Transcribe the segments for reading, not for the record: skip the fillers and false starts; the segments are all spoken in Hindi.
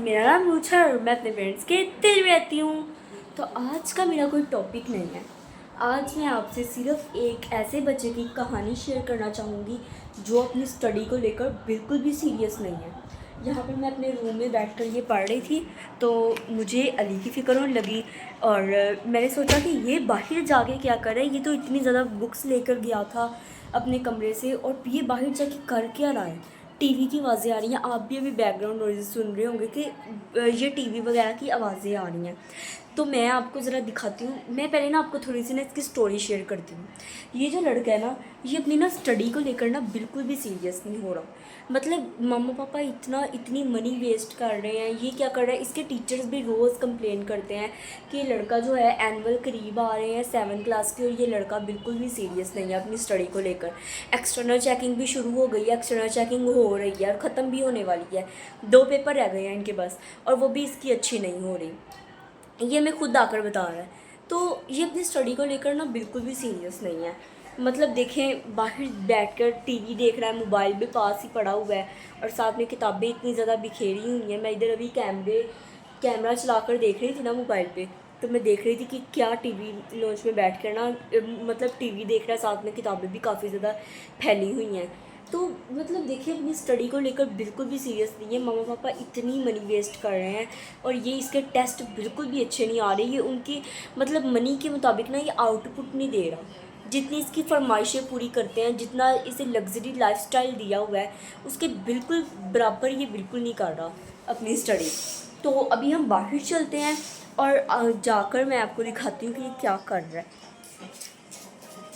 मेरा नाम रूछा है और मैं अपने पेरेंट्स के दिल में रहती हूँ। तो आज का मेरा कोई टॉपिक नहीं है। आज मैं आपसे सिर्फ एक ऐसे बच्चे की कहानी शेयर करना चाहूँगी जो अपनी स्टडी को लेकर बिल्कुल भी सीरियस नहीं है। यहाँ पर मैं अपने रूम में बैठकर ये पढ़ रही थी तो मुझे अली की फ़िक्र होने लगी और मैंने सोचा कि ये बाहर जाके क्या करे। ये तो इतनी ज़्यादा बुक्स लेकर गया था अपने कमरे से और ये बाहर जाके कर क्या रहा है। टीवी की आवाज़ें आ रही हैं, आप भी अभी बैकग्राउंड नॉइज़ सुन रहे होंगे कि ये टीवी वगैरह की आवाज़ें आ रही हैं। तो मैं आपको ज़रा दिखाती हूँ। मैं पहले ना आपको थोड़ी सी ना इसकी स्टोरी शेयर करती हूँ। ये जो लड़का है ना, ये अपनी ना स्टडी को लेकर ना बिल्कुल भी सीरियस नहीं हो रहा। मतलब मम्मा पापा इतनी मनी वेस्ट कर रहे हैं, ये क्या कर रहा है। इसके टीचर्स भी रोज़ कंप्लेन करते हैं कि ये लड़का जो है एनुअल करीब आ रहे हैं 7th क्लास के और ये लड़का बिल्कुल भी सीरियस नहीं है अपनी स्टडी को लेकर। एक्सटर्नल चेकिंग भी शुरू हो गई है, एक्सटर्नल चेकिंग हो रही है और ख़त्म भी होने वाली है। 2 पेपर रह गए हैं इनके बस और वो भी इसकी अच्छी नहीं हो रही। ये मैं खुद आकर बता रहा है। तो ये अपनी स्टडी को लेकर ना बिल्कुल भी सीरियस नहीं है। मतलब देखें, बाहर बैठकर टीवी देख रहा है, मोबाइल भी पास ही पड़ा हुआ है और साथ में किताबें इतनी ज़्यादा बिखेरी हुई हैं। मैं इधर अभी कैमरा चलाकर देख रही थी ना मोबाइल पे, तो मैं देख रही थी कि क्या टीवी लॉन्च में बैठ कर ना मतलब टीवी देख रहा है, साथ में किताबें भी काफ़ी ज़्यादा फैली हुई हैं। तो मतलब देखिए, अपनी स्टडी को लेकर बिल्कुल भी सीरियस नहीं है। मम्मा पापा इतनी मनी वेस्ट कर रहे हैं और ये इसके टेस्ट बिल्कुल भी अच्छे नहीं आ रहे। ये उनकी मतलब मनी के मुताबिक ना ये आउटपुट नहीं दे रहा। जितनी इसकी फरमाइशें पूरी करते हैं, जितना इसे लग्जरी लाइफस्टाइल दिया हुआ है, उसके बिल्कुल बराबर ये बिल्कुल नहीं कर रहा अपनी स्टडी। तो अभी हम बाहर चलते हैं और जाकर मैं आपको दिखाती हूँ कि ये क्या कर रहा है।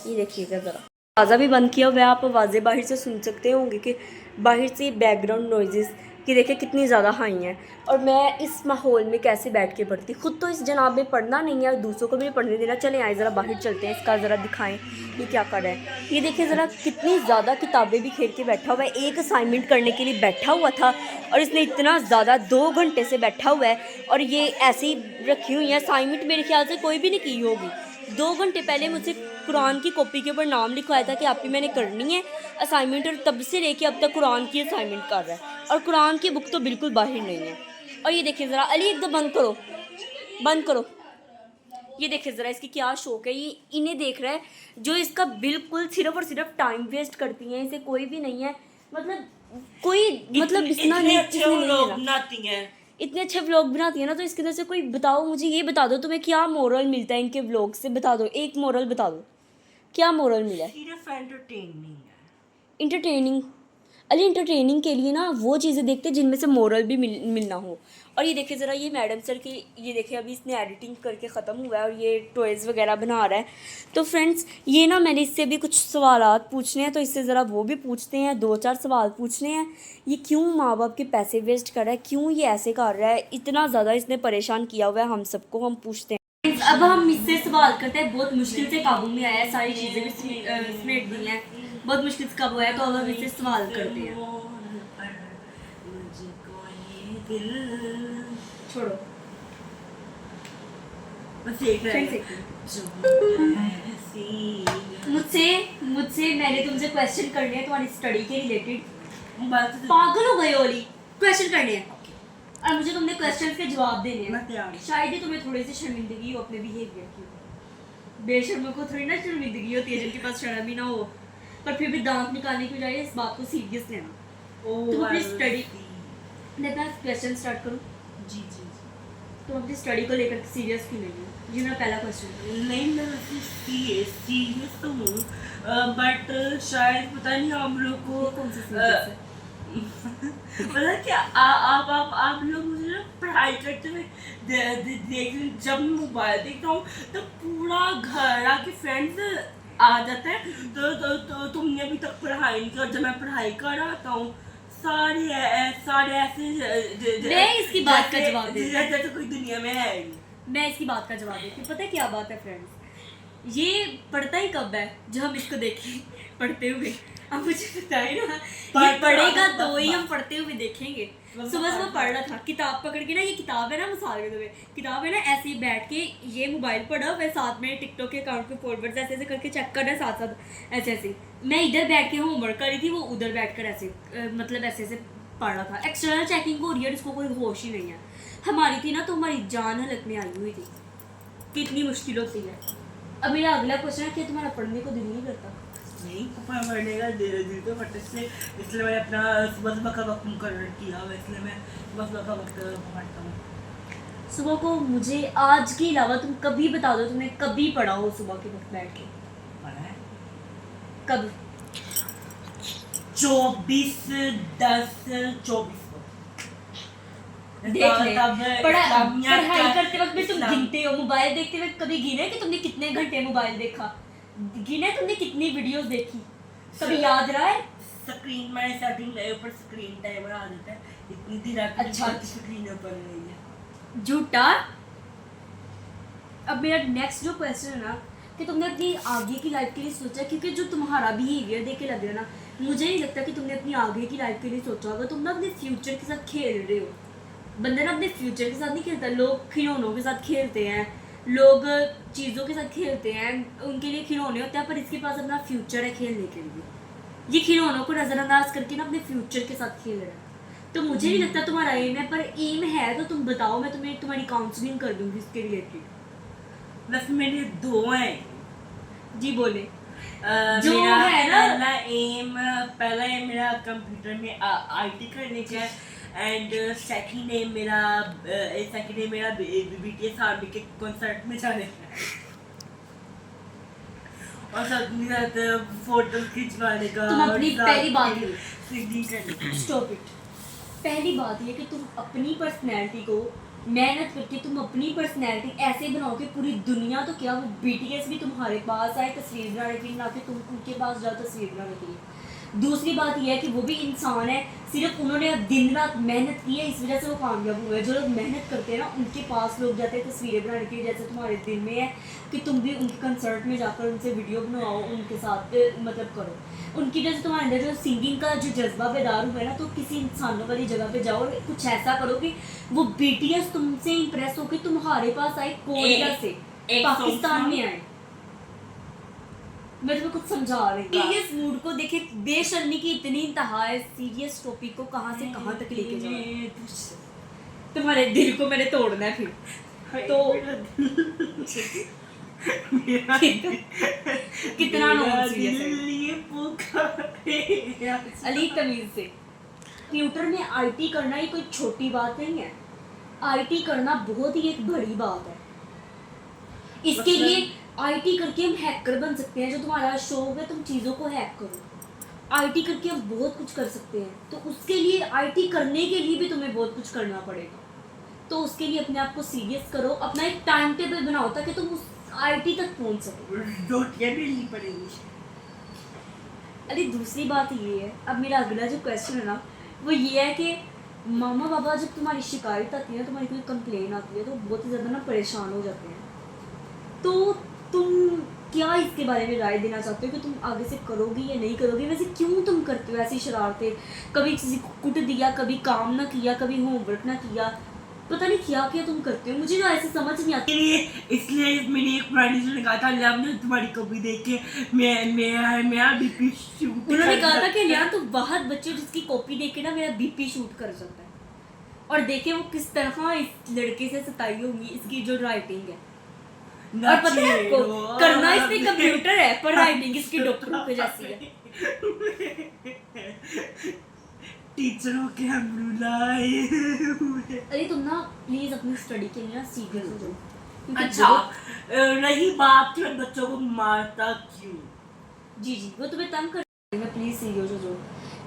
ये देखिएगा ज़रा। दरवाज़ा भी बंद किया हुआ है, आप आवाज़ें बाहर से सुन सकते होंगे कि बाहर से बैकग्राउंड नॉइज़ेस कि देखिए कितनी ज़्यादा हाई हैं। और मैं इस माहौल में कैसे बैठ के पढ़ती। खुद तो इस जनाब में पढ़ना नहीं है और दूसरों को भी पढ़ने देना। चलें आए ज़रा बाहर चलते हैं, इसका ज़रा दिखाएं ये क्या कर रहा है। ये देखिए ज़रा कितनी ज़्यादा किताबें भी खेल के बैठा हुआ है। एक असाइनमेंट करने के लिए बैठा हुआ था और इसने इतना ज़्यादा 2 घंटे से बैठा हुआ है और ये ऐसे ही रखी हुई है। असाइनमेंट मेरे ख्याल से कोई भी नहीं की होगी। 2 घंटे पहले मुझसे कुरान की कॉपी के ऊपर नाम लिखवाया था कि आपकी मैंने करनी है असाइनमेंट, और तब से लेके अब तक कुरान की असाइनमेंट कर रहा है और कुरान की बुक तो बिल्कुल बाहर नहीं है। और ये देखिए ज़रा, अली एकदम बंद करो, बंद करो। ये देखिए ज़रा इसकी क्या शौक है। ये इन्हें देख रहा है जो इसका बिल्कुल सिर्फ और सिर्फ टाइम वेस्ट करती हैं। इसे कोई भी नहीं है, मतलब कोई मतलब इतना नहीं, बनाती हैं, इतने अच्छे व्लॉग बनाती है ना। तो इसके अंदर से कोई बताओ, मुझे ये बता दो तुम्हें क्या मोरल मिलता है इनके व्लॉग से। बता दो, एक मोरल बता दो, क्या मोरल मिला है। सिर्फ एंटरटेनिंग है। इंटरटेनिंग। अरे इंटरटेनिंग के लिए ना वो चीज़ें देखते हैं जिनमें से मोरल भी मिलना हो। और ये देखिए ज़रा, ये मैडम सर की, ये देखिए अभी इसने एडिटिंग करके ख़त्म हुआ है और ये टॉयज़ वगैरह बना रहा है। तो फ्रेंड्स, ये ना मैंने इससे भी कुछ सवालात पूछने हैं, तो इससे ज़रा वो भी पूछते हैं। 2-4 सवाल पूछने हैं। ये क्यों माँ बाप के पैसे वेस्ट कर रहा है, क्यों ये ऐसे कर रहा है, इतना ज़्यादा इसने परेशान किया हुआ है हम सबको। हम पूछते हैं। अब हम इससे सवाल करते हैं। बहुत मुश्किल से काबू में आया है, सारी चीज़ें भी समेट दी हैं, बहुत मुश्किल से काबू आया। तो अब हम इससे सवाल करते हैं। छोड़ो, मुझसे मैंने तुमसे क्वेश्चन करने हैं तुम्हारी स्टडी के रिलेटेड। पागल हो गए ओली, क्वेश्चन करने हैं और मुझे तुमने क्वेश्चन के जवाब देने हैं। शायद ही तुम्हें थोड़ी सी शर्मिंदगी हो अपने बिहेवियर की। बेशर्मों को थोड़ी ना शर्मिंदगी होती है जिनके पास शर्म ही ना हो, पर फिर भी दांत निकालने की बजाय इस बात को सीरियस लेना। तुम अपनी स्टडी, मैं क्वेश्चन स्टार्ट करूँ? जी जी जी। तुम अपनी स्टडी को लेकर सीरियस क्यों नहीं हो? ये मेरा पहला क्वेश्चन। नहीं, मैं सीरियस तो हूँ, बट शायद पता नहीं हम लोग को कौन सी सीरियस है? पता क्या, आप लोग मुझे ना पढ़ाई करते हुए देख, जब मैं मोबाइल देखता हूँ तो पूरा घर आके फ्रेंड्स आ जाता है। तो तुमने अभी तक पढ़ाई नहीं कर, जब मैं पढ़ाई कर आता हूँ सारे ऐसे मैं इसकी बात का जवाब देती हूँ। जैसे कोई दुनिया में है ही। मैं इसकी बात का जवाब देती हूँ। पता है क्या बात है फ्रेंड्स, ये पढ़ता ही कब है जब हम इसको देखें पढ़ते हुए। अब मुझे पता है ना, ये पढ़ेगा तो ही हम पढ़ते हुए देखेंगे। सुबह सुबह पढ़ रहा था, किताब पकड़ के ना, ये किताब है ना, मिसाल के तौर पे किताब है ना, ऐसे ही बैठ के ये मोबाइल पढ़ा हुआ, साथ में टिकटॉक के अकाउंट पे फॉरवर्ड्स ऐसे ऐसे करके चेक कर रहा है, साथ साथ ऐसे ऐसे। मैं इधर बैठ के होमवर्क कर रही थी, वो उधर बैठ कर ऐसे मतलब ऐसे ऐसे पढ़ रहा था। एक्सटर्नल चेकिंग हो रही है, इसको कोई होश ही नहीं है। हमारी थी ना तो हमारी जान हलक में आई हुई थी, कितनी मुश्किल होती है। अब मेरा अगला क्वेश्चन है कि तुम्हारा पढ़ने को दिल नहीं करता? नहीं, पढ़ने का दिल तो फटे से, इसलिए मैंने अपना सुबह सुबह का वक्त मुकर्रर किया हुआ है, इसलिए मैं सुबह सुबह का वक्त पढ़ता हूँ। सुबह को मुझे आज के अलावा तुम कभी बता दो तुमने कभी पढ़ा हो सुबह के वक्त बैठ के? पढ़ा है कब? 24/10/24 को। देख ले, पढ़ाई करते वक्त भी तुम इस्लाम- गिनते हो, मोबाइल देखते हुए कभी गिने कि तुमने कितने घंटे मोबाइल देखा? गिने तुमने कितनी वीडियोस देखी? कभी याद रहा है? स्क्रीन मैंने सेटिंग लगाई, ऊपर स्क्रीन टाइमर आ जाता है, इतनी देर आपकी अच्छा। स्क्रीन ऊपर रही है। झूठा। अब मेरा नेक्स्ट जो क्वेश्चन है ना कि तुमने अपनी आगे की लाइफ के लिए सोचा, क्योंकि जो तुम्हारा बिहेवियर देख के लग रहा है ना, मुझे नहीं लगता कि तुमने अपनी आगे की लाइफ के लिए सोचा होगा। तुम ना अपने फ्यूचर के साथ खेल रहे हो। बंदे ना अपने फ्यूचर के साथ नहीं खेलता, लोग खिलौनों के साथ खेलते हैं, लोग चीज़ों के साथ खेलते हैं, उनके लिए खिलौने होते हैं, पर इसके पास अपना फ्यूचर है खेलने के लिए। ये खिलौनों को नज़रअंदाज करके ना अपने फ्यूचर के साथ खेल रहा है। तो मुझे नहीं लगता तुम्हारा एम है, पर एम है तो तुम बताओ, मैं तुम्हें तुम्हारी काउंसलिंग कर दूंगी इसके रिलेटेड। बस मेरे दो हैं जी बोले। जो मेरा है ना पहला एम मेरा कंप्यूटर में आईटी करने का है, एंड सेकंड एम मेरा बीटीएस आर्मी के कॉन्सर्ट में जाने का है, और साथ में साथ फोटो खिंचवाने का। तुम अपनी पहली बात ही सिंगिंग करने का। Stop it. पहली बात ये कि तुम अपनी पर्सनैलिटी को मेहनत करके तुम अपनी पर्सनैलिटी ऐसे बनाओ कि पूरी दुनिया तो क्या, वो बीटीएस भी तुम्हारे पास आए तस्वीर बनाने के लिए, ना कि तुम उनके पास जाओ तस्वीर बनाने के लिए। दूसरी बात यह है कि वो भी इंसान है, सिर्फ उन्होंने अब दिन रात मेहनत की है, इस वजह से वो कामयाब हुए। जो लोग मेहनत करते हैं ना उनके पास लोग जाते हैं तस्वीरें बनाने के लिए, जैसे तुम्हारे दिल में है कि तुम भी उनके कंसर्ट में जाकर उनसे वीडियो बनवाओ, उनके साथ मतलब करो। उनकी वजह से तुम्हारे अंदर जो सिंगिंग का जो जज्बा बेदार हुआ है ना, तो किसी इंसानों वाली जगह पे जाओ और कुछ ऐसा करो कि वो बीटीएस तुमसे इंप्रेस होकर तुम्हारे पास आए, कोरिया से पाकिस्तान में आए। मैं तुम्हें कुछ समझा रही हूँ। सीरियस मूड को देखे, बेशर्मी की इतनी इंतहा है, सीरियस टॉपिक को कहाँ से कहाँ तक लेके जाओ। तुम्हारे दिल को मैंने तोड़ना है फिर तो कितना नॉन सीरियस है अली, तमीज से। कंप्यूटर में आईटी करना ही कोई छोटी बात नहीं है, आईटी करना बहुत ही एक बड़ी बात है। इसके लिए आईटी करके हम हैकर बन सकते हैं। जो तुम्हारा शौक है तुम चीज़ों को हैक करो, आईटी करके हम बहुत कुछ कर सकते हैं। तो उसके लिए आईटी करने के लिए भी तुम्हें बहुत कुछ करना पड़ेगा। तो उसके लिए अपने आप को सीरियस करो, अपना एक टाइम टेबल बनाओ ताकि तुम उस आईटी तक पहुंच सको। रोटियां बेलनी पड़ेगी। अरे दूसरी बात ये है, अब मेरा अगला जो क्वेश्चन है ना वो ये है कि मामा बाबा जब तुम्हारी शिकायत आती है, तुम्हारी कोई कंप्लेन आती है, तो बहुत ही ज़्यादा ना परेशान हो जाते हैं। तो तुम क्या इसके बारे में राय देना चाहते हो कि तुम आगे से करोगी या नहीं करोगी? वैसे क्यों तुम करते हो ऐसी शरारतें? कभी किसी को कुट दिया, कभी काम ना किया, कभी होमवर्क ना किया, पता नहीं क्या क्या तुम करते हो। मुझे ना ऐसे समझ नहीं आती। इसलिए मैंने एक फ्रेंड ने कहा था लिया ने तुम्हारी कॉपी देख के मेरा बीपी शूट। उन्होंने कहा था कि लिया तो बहुत बच्चे जिसकी कॉपी देख के ना मेरा बीपी शूट कर जाता है। और देखे वो किस तरह इस लड़के से सताई होंगी, इसकी जो राइटिंग है। और पता है आपको, करना इसने कंप्यूटर है पर राइटिंग इसकी डॉक्टरों के जैसी है। टीचरों के हम रुलाए हुए। अरे तुम ना प्लीज अपनी स्टडी के लिए ना सीरियस हो जाओ, क्योंकि अच्छा रही बात कि मैं बच्चों को मारता क्यों, जी वो तुम्हें तंग कर रही है। प्लीज सीरियस हो जाओ,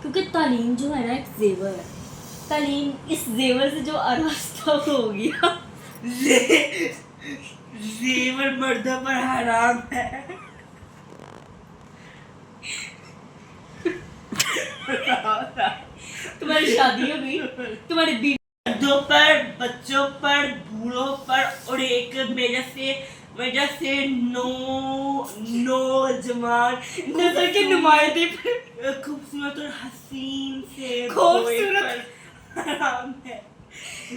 क्योंकि तालीम जो है ना एक जेवर है। तालीम, इस जेवर से जो आरास्ता हो गया, जेवर मर्दों पर हराम है। तुम्हारी शादी हो गई, तुम्हारे बीवी मर्दों पर, बच्चों पर, बूढ़ों पर, और एक वजह से नौजवान नजर के नुमाइंदे पर, खूबसूरत और हसीन से खूबसूरत हराम है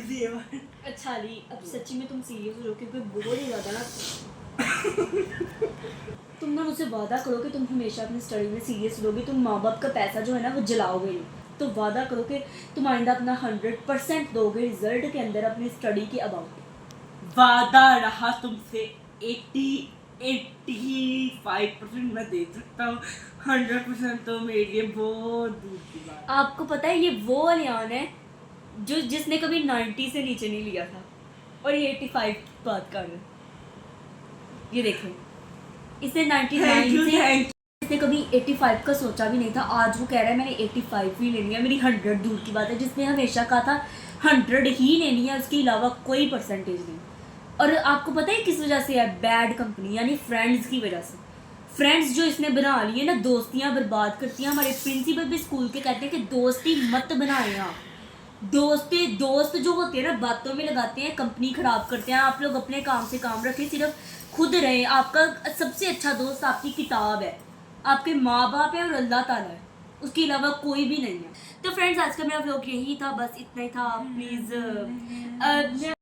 जेवर। अच्छा अली, अब सच्ची में तुम सीरियस हो, क्योंकि बहुत ही ज़्यादा ना तुम ना मुझसे वादा करो कि तुम हमेशा अपनी स्टडी में सीरियस रहोगे। तुम माँ बाप का पैसा जो है ना वो जलाओगे नहीं। तो वादा करो कि तुम आइंदा अपना 100% दोगे रिजल्ट के अंदर अपनी स्टडी के अबाउट। वादा रहा तुमसे 85% मैं दे सकता हूँ, 100% तो मेरे लिए बहुत दूर की बात। आपको पता है ये वो अलियान है जो जिसने कभी 90 से नीचे नहीं लिया था और ये 85 की बात कर रहे हैं। ये देखो, इसने 99 से इसने कभी 85 का सोचा भी नहीं था, आज वो कह रहा है मैंने 85 ही लेनी है, मेरी 100 दूर की बात है। जिसने हमेशा कहा था 100 ही लेनी है, उसके अलावा कोई परसेंटेज नहीं। और आपको पता है किस वजह से है? बैड कंपनी यानी फ्रेंड्स की वजह से। फ्रेंड्स जो इसने बना लिए ना, दोस्तियां बर्बाद करती हैं। हमारे प्रिंसिपल भी स्कूल के कहते हैं कि दोस्ती मत बनाएं आप। दोस्त जो होते हैं ना बातों में लगाते हैं, कंपनी खराब करते हैं। आप लोग अपने काम से काम रखें, सिर्फ खुद रहें। आपका सबसे अच्छा दोस्त आपकी किताब है, आपके माँ बाप है और अल्लाह ताला है, उसके अलावा कोई भी नहीं है। तो फ्रेंड्स आज का मेरा व्लॉग यही था, बस इतना ही था। प्लीज़ मैं